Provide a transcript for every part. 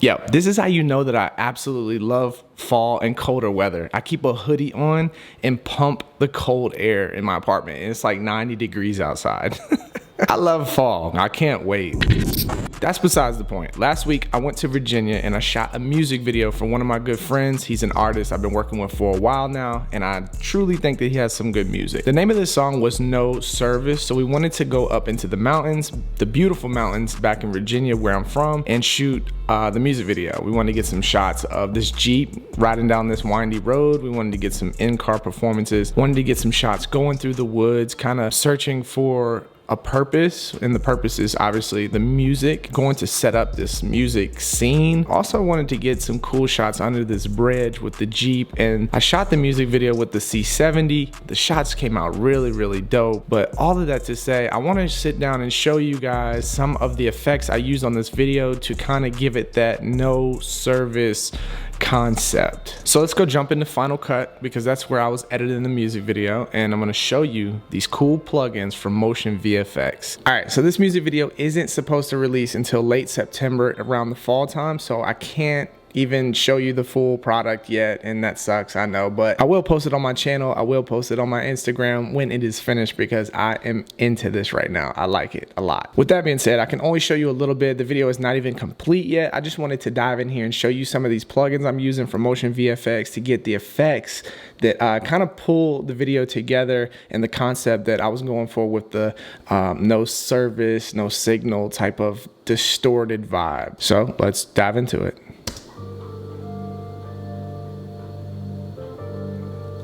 Yeah, this is how you know that I absolutely love fall and colder weather. I keep a hoodie on and pump the cold air in my apartment. And it's like 90 degrees outside. I love fall. I can't wait. That's besides the point. Last week, I went to Virginia and I shot a music video for one of my good friends. He's an artist I've been working with for a while now, and I truly think that he has some good music. The name of this song was No Service, so we wanted to go up into the mountains, the beautiful mountains back in Virginia where I'm from, and shoot the music video. We wanted to get some shots of this Jeep riding down this windy road. We wanted to get some in-car performances, wanted to get some shots going through the woods, kind of searching for a purpose, and the purpose is obviously the music, going to set up this music scene. Also wanted to get some cool shots under this bridge with the Jeep, and I shot the music video with the C70. The shots came out really, really dope, but all of that to say, I want to sit down and show you guys some of the effects I used on this video to kind of give it that no service concept. So let's go jump into Final Cut, because that's where I was editing the music video, and I'm going to show you these cool plugins from Motion VFX. All right, so this music video isn't supposed to release until late September, around the fall time, so I can't even show you the full product yet, and that sucks, I know, but I will post it on my channel. I will post it on my Instagram when it is finished, because I am into this right now. I like it a lot. With that being said, I can only show you a little bit. The video is not even complete yet. I just wanted to dive in here and show you some of these plugins I'm using from Motion VFX to get the effects that kind of pull the video together, and the concept that I was going for with the no service, no signal type of distorted vibe. So let's dive into it.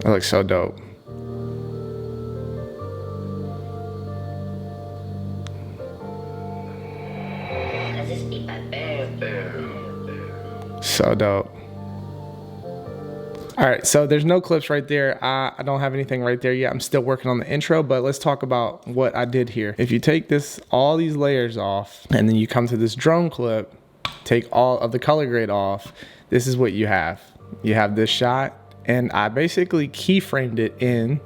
That looks so dope. So dope. All right, so there's no clips right there. I don't have anything right there yet. I'm still working on the intro, but let's talk about what I did here. If you take all these layers off, and then you come to this drone clip, take all of the color grade off, this is what you have. You have this shot, and I basically keyframed it in.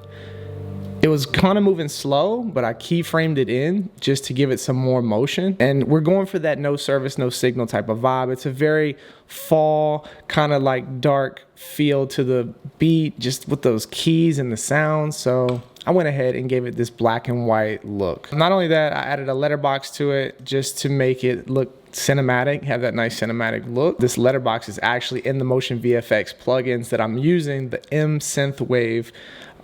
It was kind of moving slow, but I keyframed it in just to give it some more motion. And we're going for that no service, no signal type of vibe. It's a very fall, kind of like dark feel to the beat, just with those keys and the sounds. So I went ahead and gave it this black and white look. Not only that, I added a letterbox to it just to make it look cinematic, have that nice cinematic look. This letterbox is actually in the Motion VFX plugins that I'm using, the M Synthwave.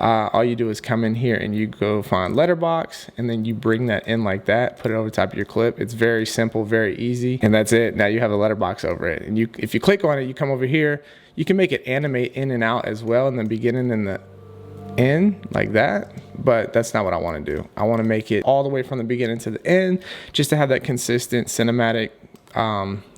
All you do is come in here and you go find letterbox, and then you bring that in like that, put it over top of your clip. It's very simple, very easy, and that's it. Now you have a letterbox over it, and if you click on it, you come over here. You can make it animate in and out as well, in the beginning and the end, like that, but that's not what I want to do. I want to make it all the way from the beginning to the end, just to have that consistent cinematic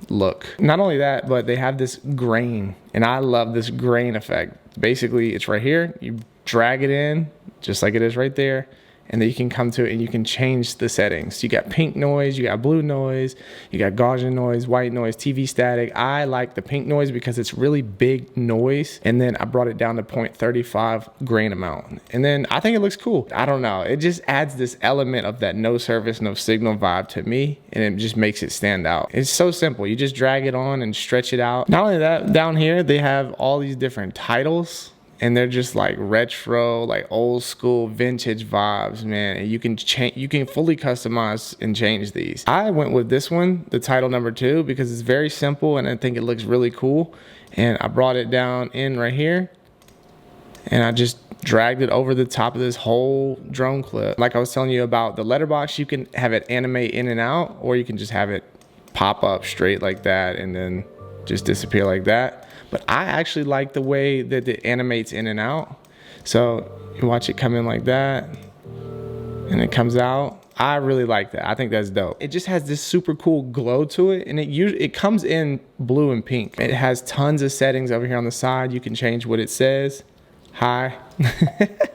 look. Not only that, but they have this grain, and I love this grain effect. Basically, it's right here. You drag it in just like it is right there, and then you can come to it and you can change the settings. You got pink noise, you got blue noise, you got Gaussian noise, white noise, TV static. I like the pink noise because it's really big noise, and then I brought it down to 0.35 grain amount, and then I think it looks cool. I don't know, it just adds this element of that no service, no signal vibe to me, and it just makes it stand out. It's so simple. You just drag it on and stretch it out. Not only that, down here they have all these different titles, and they're just like retro, like old school vintage vibes, man. And you can fully customize and change these. I went with this one, the title number 2, because it's very simple and I think it looks really cool. And I brought it down in right here, and I just dragged it over the top of this whole drone clip. Like I was telling you about the letterbox, you can have it animate in and out, or you can just have it pop up straight like that and then just disappear like that. But I actually like the way that it animates in and out. So you watch it come in like that, and it comes out. I really like that. I think that's dope. It just has this super cool glow to it, and it comes in blue and pink. It has tons of settings over here on the side. You can change what it says. Hi.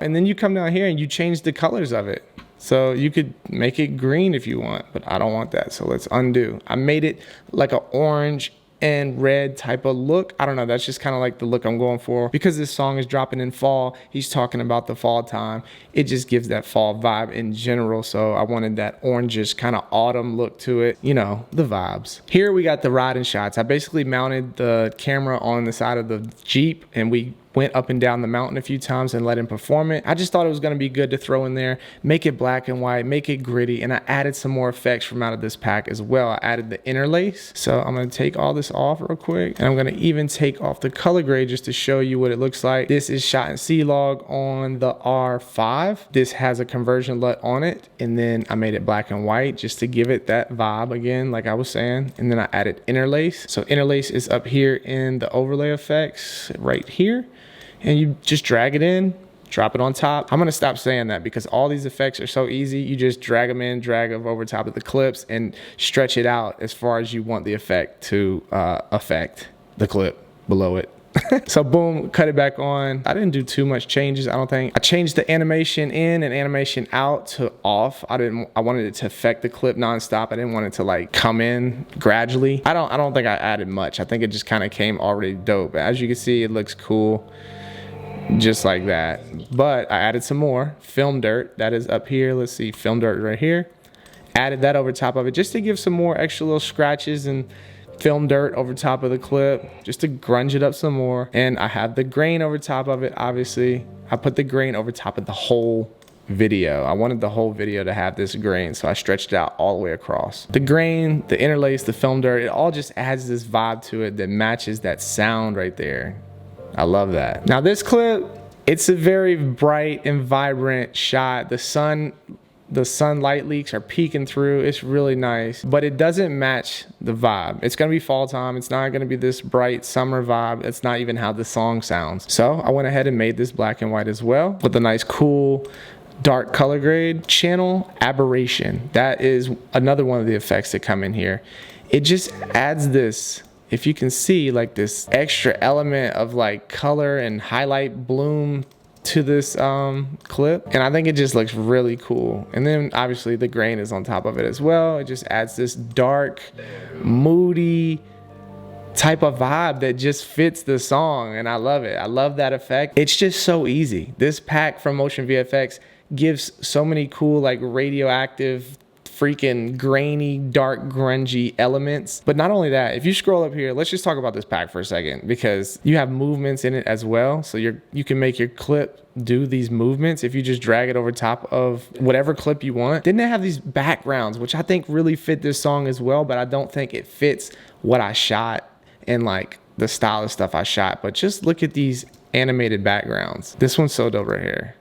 And then you come down here and you change the colors of it. So you could make it green if you want, but I don't want that. So let's undo. I made it like an orange and red type of look. I don't know, that's just kind of like the look I'm going for. Because this song is dropping in fall, he's talking about the fall time. It just gives that fall vibe in general. So I wanted that orangish kind of autumn look to it. You know, the vibes. Here we got the riding shots. I basically mounted the camera on the side of the Jeep and we went up and down the mountain a few times and let him perform it. I just thought it was gonna be good to throw in there, make it black and white, make it gritty, and I added some more effects from out of this pack as well. I added the interlace. So I'm gonna take all this off real quick, and I'm gonna even take off the color grade just to show you what it looks like. This is shot in C-Log on the R5. This has a conversion LUT on it, and then I made it black and white just to give it that vibe again, like I was saying. And then I added interlace. So interlace is up here in the overlay effects right here. And you just drag it in, drop it on top. I'm gonna stop saying that because all these effects are so easy. You just drag them in, drag them over top of the clips and stretch it out as far as you want the effect to affect the clip below it. So boom, cut it back on. I didn't do too much changes, I don't think. I changed the animation in and animation out to off. I wanted it to affect the clip nonstop. I didn't want it to like come in gradually. I don't think I added much. I think it just kind of came already dope. As you can see, it looks cool. Just like that. But I added some more film dirt that is up here. Let's see, film dirt right here. Added that over top of it just to give some more extra little scratches and film dirt over top of the clip just to grunge it up some more. And I have the grain over top of it. Obviously I put the grain over top of the whole video. I wanted the whole video to have this grain, so I stretched it out all the way across. The grain, the interlace, the film dirt, it all just adds this vibe to it that matches that sound right there. I love that. Now this clip, it's a very bright and vibrant shot. The sunlight leaks are peeking through. It's really nice, but it doesn't match the vibe. It's gonna be fall time. It's not gonna be this bright summer vibe. It's not even how the song sounds. So I went ahead and made this black and white as well with a nice cool dark color grade. Channel aberration. That is another one of the effects that come in here. It just adds this, if you can see, like this extra element of like color and highlight bloom to this clip, and I think it just looks really cool. And then obviously the grain is on top of it as well. It just adds this dark, moody type of vibe that just fits the song, and I love it. I love that effect. It's just so easy. This pack from Motion VFX gives so many cool like radioactive, freaking grainy, dark, grungy elements. But not only that, if you scroll up here, let's just talk about this pack for a second, because you have movements in it as well. So you can make your clip do these movements if you just drag it over top of whatever clip you want. Then they have these backgrounds, which I think really fit this song as well, but I don't think it fits what I shot and like the style of stuff I shot. But just look at these animated backgrounds. This one's so dope right here.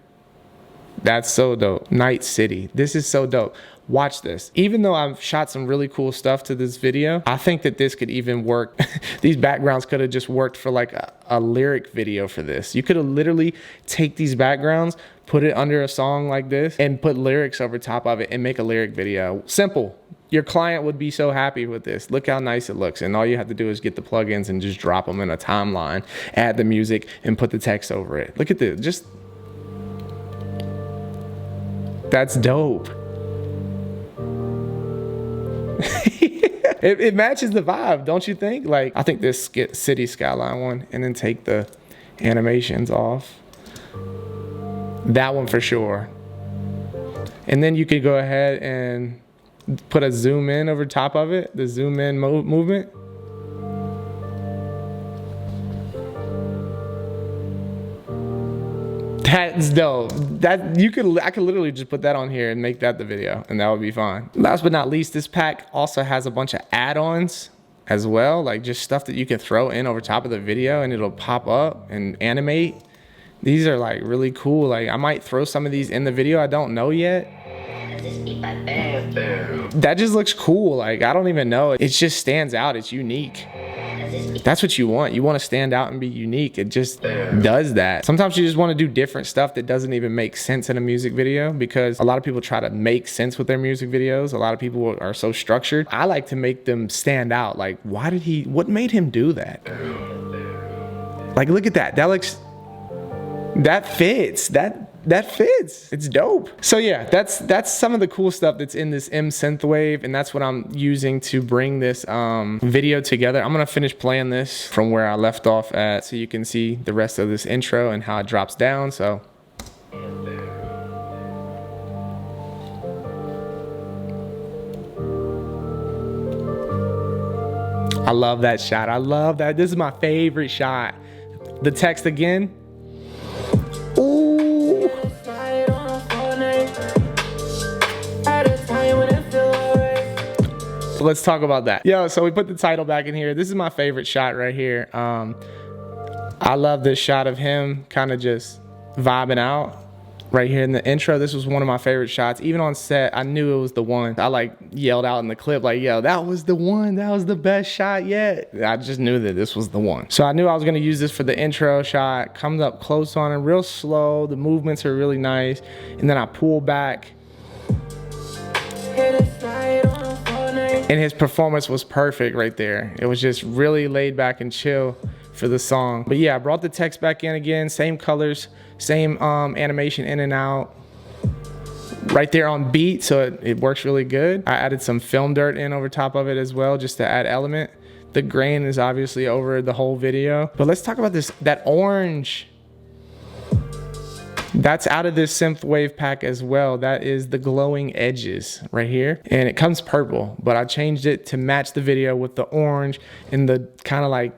That's so dope. Night City. This is so dope. Watch this. Even though I've shot some really cool stuff to this video, I think that this could even work. These backgrounds could have just worked for like a lyric video for this. You could have literally take these backgrounds, put it under a song like this, and put lyrics over top of it and make a lyric video. Simple. Your client would be so happy with this. Look how nice it looks. And all you have to do is get the plugins and just drop them in a timeline, add the music, and put the text over it. Look at this. Just... that's dope. It matches the vibe, don't you think? Like, I think this city skyline one, and then take the animations off. That one for sure. And then you could go ahead and put a zoom in over top of it, the zoom in movement. That's dope. I could literally just put that on here and make that the video, and that would be fine. Last but not least, this pack also has a bunch of add-ons as well, like just stuff that you can throw in over top of the video and it'll pop up and animate. These are like really cool. Like I might throw some of these in the video. I don't know yet. That just looks cool. Like I don't even know. It just stands out. It's unique. That's what you want. You want to stand out and be unique. It just does that. Sometimes you just want to do different stuff that doesn't even make sense in a music video, because a lot of people try to make sense with their music videos. A lot of people are so structured. I like to make them stand out. Like, what made him do that? Like, look at that. That fits. that fits. It's dope. So yeah, that's some of the cool stuff that's in this M synthwave, and that's what I'm using to bring this video together. I'm gonna finish playing this from where I left off at, so you can see the rest of this intro and how it drops down. So I love that shot. I love that. This is my favorite shot. The text again. Ooh. Let's talk about that. Yo, so we put the title back in here. This is my favorite shot right here. I love this shot of him kind of just vibing out right here in the intro. This was one of my favorite shots. Even on set, I knew it was the one. I like yelled out in the clip like, yo, that was the one. That was the best shot yet. I just knew that this was the one. So I knew I was gonna use this for the intro shot. Comes up close on it, real slow. The movements are really nice. And then I pull back. And his performance was perfect right there. It was just really laid back and chill for the song. But yeah, I brought the text back in again, same colors, same animation in and out. Right there on beat, so it works really good. I added some film dirt in over top of it as well, just to add element. The grain is obviously over the whole video. But let's talk about this, that orange. That's out of this synthwave pack as well. That is the glowing edges right here. And it comes purple, but I changed it to match the video with the orange and the kind of like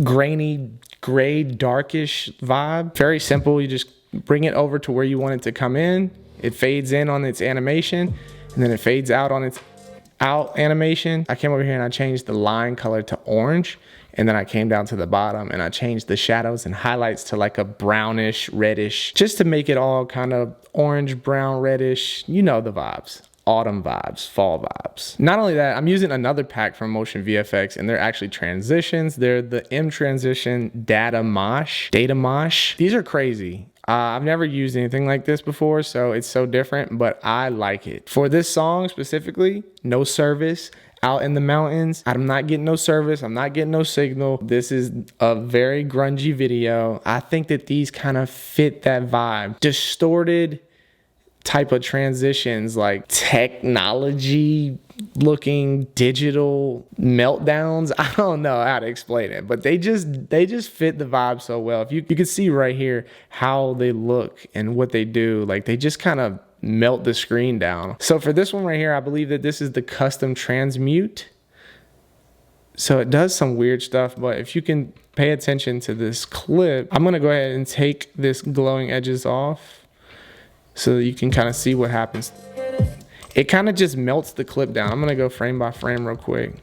grainy, gray, darkish vibe. Very simple. You just bring it over to where you want it to come in. It fades in on its animation, and then it fades out on its out animation. I came over here and I changed the line color to orange, and then I came down to the bottom and I changed the shadows and highlights to like a brownish, reddish, just to make it all kind of orange, brown, reddish. You know the vibes. Autumn vibes, fall vibes. Not only that, I'm using another pack from Motion VFX, and they're actually transitions. They're the M transition Data Mosh. These are crazy. I've never used anything like this before, so it's so different, but I like it. For this song specifically, no service, out in the mountains. I'm not getting no service. I'm not getting no signal. This is a very grungy video. I think that these kind of fit that vibe. Distorted type of transitions, like technology looking digital meltdowns. I don't know how to explain it, but they just fit the vibe so well. If you can see right here how they look and what they do, like they just kind of melt the screen down. So for this one right here, I believe that this is the custom transmute. So it does some weird stuff, but if you can pay attention to this clip, I'm gonna go ahead and take this glowing edges off so that you can kind of see what happens. It kind of just melts the clip down. I'm gonna go frame by frame real quick.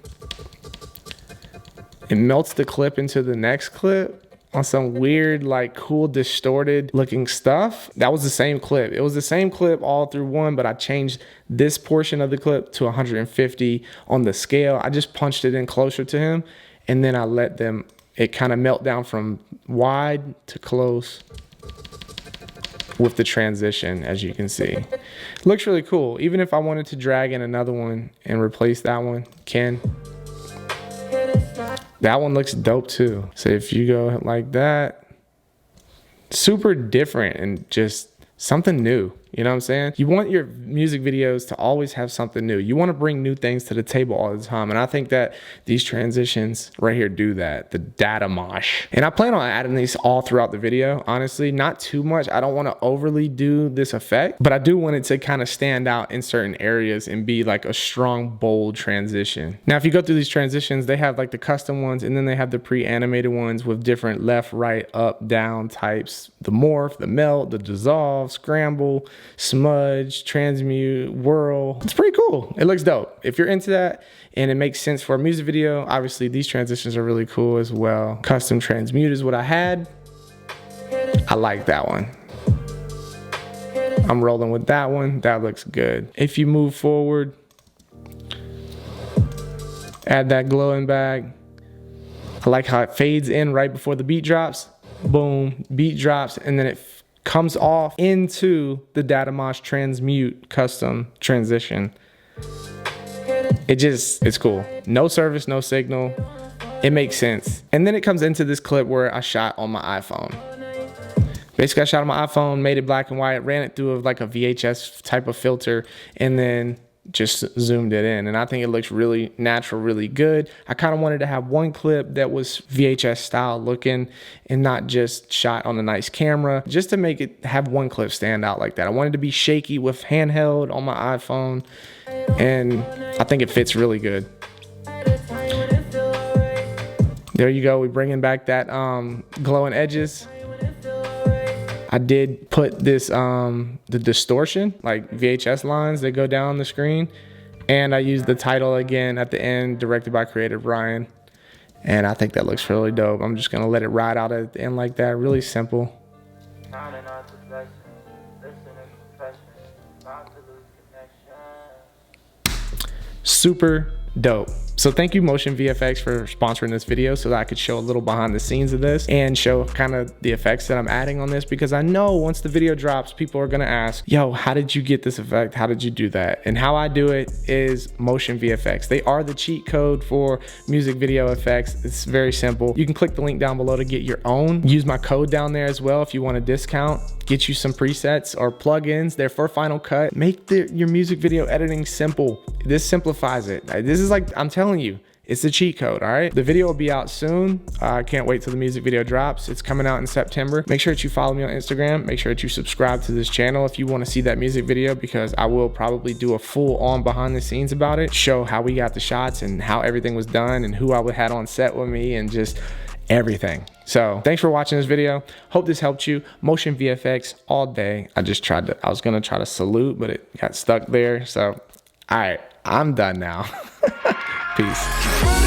It melts the clip into the next clip on some weird, like cool, distorted looking stuff. That was the same clip. It was the same clip all through one, but I changed this portion of the clip to 150 on the scale. I just punched it in closer to him, and then I let it kind of melt down from wide to close with the transition, as you can see. Looks really cool. Even if I wanted to drag in another one and replace that one, that one looks dope too. So if you go like that, super different and just something new. You know what I'm saying? You want your music videos to always have something new. You want to bring new things to the table all the time. And I think that these transitions right here do that, the data mosh. And I plan on adding these all throughout the video, honestly, not too much. I don't want to overly do this effect, but I do want it to kind of stand out in certain areas and be like a strong, bold transition. Now, if you go through these transitions, they have like the custom ones, and then they have the pre-animated ones with different left, right, up, down types, the morph, the melt, the dissolve, scramble, smudge, transmute, whirl. It's pretty cool. It looks dope. If you're into that and it makes sense for a music video, obviously these transitions are really cool as well. Custom transmute is what I had. I like that one. I'm rolling with that one. That looks good. If you move forward, add that glowing back. I like how it fades in right before the beat drops. Boom, beat drops, and then it comes off into the data mosh transmute custom transition. It's cool. No service, no signal. It makes sense. And then it comes into this clip where I shot on my iPhone. Basically, I shot on my iPhone, made it black and white, ran it through like a VHS type of filter, and then just zoomed it in. And I think it looks really natural, really good. I kind of wanted to have one clip that was VHS style looking and not just shot on a nice camera, just to make it have one clip stand out like that. I wanted to be shaky with handheld on my iPhone, and I think it fits really good. There you go. We're bringing back that glowing edges. I did put this, the distortion, like VHS lines that go down the screen. And I used the title again at the end, directed by Creative Ryan. And I think that looks really dope. I'm just gonna let it ride out at the end like that, really simple. Super dope. So thank you Motion VFX for sponsoring this video so that I could show a little behind the scenes of this and show kind of the effects that I'm adding on this, because I know once the video drops, people are gonna ask, yo, how did you get this effect? How did you do that? And how I do it is Motion VFX. They are the cheat code for music video effects. It's very simple. You can click the link down below to get your own. Use my code down there as well if you want a discount. Get you some presets or plugins. They're for Final Cut. Make your music video editing simple. This simplifies it. This is like, I'm telling you, it's the cheat code, all right? The video will be out soon. I can't wait till the music video drops. It's coming out in September. Make sure that you follow me on Instagram. Make sure that you subscribe to this channel if you want to see that music video, because I will probably do a full on behind the scenes about it, show how we got the shots and how everything was done and who I had on set with me and just everything. So thanks for watching this video. Hope this helped you. Motion VFX all day. I was gonna try to salute, but it got stuck there. So, all right, I'm done now. Peace.